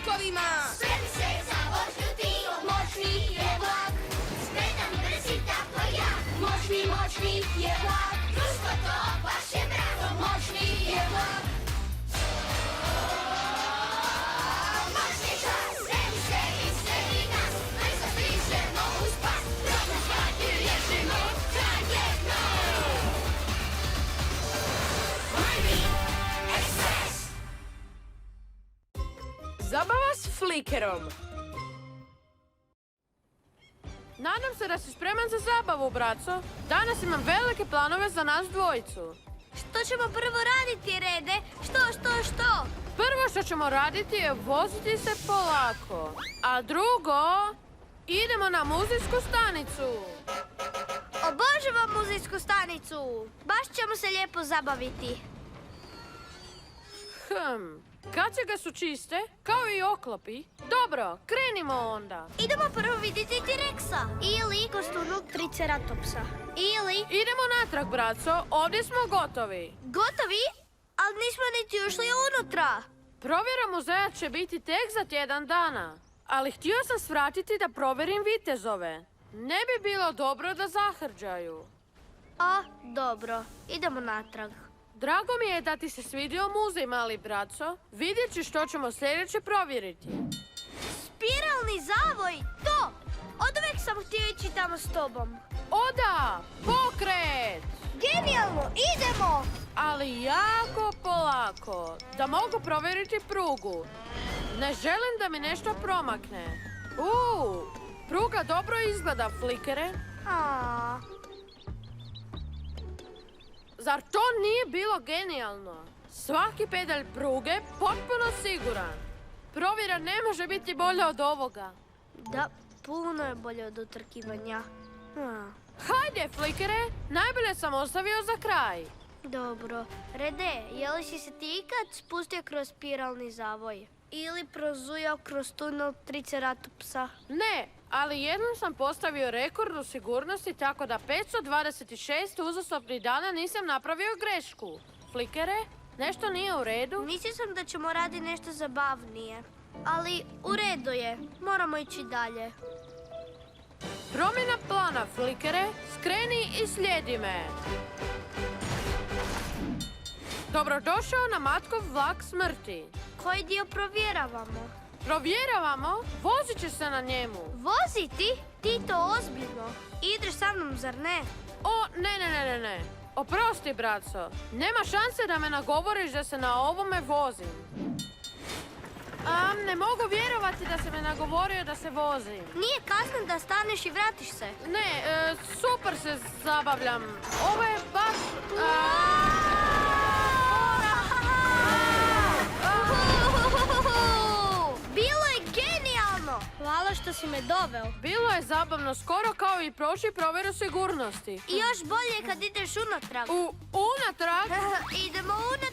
vlakovima. Spremi se za vožnju ti, moćni je vlak. Spreman, brzi, tako ja. Moćni je vlak. Društvo to baš je drago. Moćni je vlak. Moćni čas, spremi se i sredi nas. Brzo stižemo uz pas. Problem stvari riješimo tragedno. Mighty Express. Zabava s flikerom. Nadam se da si spreman za zabavu, braco. Danas imam velike planove za nas dvojicu. Što ćemo prvo raditi, Rede? Što? Prvo što ćemo raditi je voziti se polako. A drugo, idemo na muzejsku stanicu. Obožavam muzejsku stanicu. Baš ćemo se lijepo zabaviti. Kacige su čiste, kao i oklopi. Dobro, krenimo onda. Idemo prvo vidjeti T-Rexa. Ili kosturnog triceratopsa. Ili... Idemo natrag, braco. Ovdje smo gotovi. Gotovi? Ali nismo niti ušli unutra. Provjera muzeja će biti tek za tjedan dana. Ali htio sam svratiti da provjerim vitezove. Ne bi bilo dobro da zahrđaju. A, dobro. Idemo natrag. Drago mi je da ti se svidio muzej, mali braco. Vidjet ćeš što ćemo sljedeće provjeriti. Spiralni zavoj! To! Oduvijek sam htio ići tamo s tobom. Oda! Pokret! Genijalno! Idemo! Ali jako polako, da mogu provjeriti prugu. Ne želim da mi nešto promakne. Pruga dobro izgleda, flikere. Zar to nije bilo genijalno? Svaki pedalj pruge potpuno siguran. Provjera ne može biti bolja od ovoga. Da, puno je bolje od utrkivanja. Hajde, flikere, najbolje sam ostavio za kraj. Dobro. Rede, je li si se ti ikad spustio kroz spiralni zavoj? Ili prozujao kroz tunel triceratopsa? Ne, ali jednom sam postavio rekord u sigurnosti tako da 526 uzastopnih dana nisam napravio grešku. Flikere, nešto nije u redu? Mislio sam da ćemo raditi nešto zabavnije. Ali u redu je. Moramo ići dalje. Promjena plana, flikere. Skreni i slijedi me. Dobrodošao na Matkov vlak smrti. Koji dio provjeravamo? Provjeravamo? Vozit će se na njemu. Voziti? Ti to ozbiljno? Ideš sa mnom, zar ne? O, ne. Oprosti, braco. Nema šanse da me nagovoriš da se na ovome vozim. Ne mogu vjerovati da se me nagovorio da se vozim. Nije kasno da staneš i vratiš se. Ne, super se zabavljam. Ovo je baš... Bilo je genijalno! Hvala što si me doveo. Bilo je zabavno, skoro kao i prošli provjeru sigurnosti. I još bolje kad ideš unatrag. Unatrag? Idemo unatrag.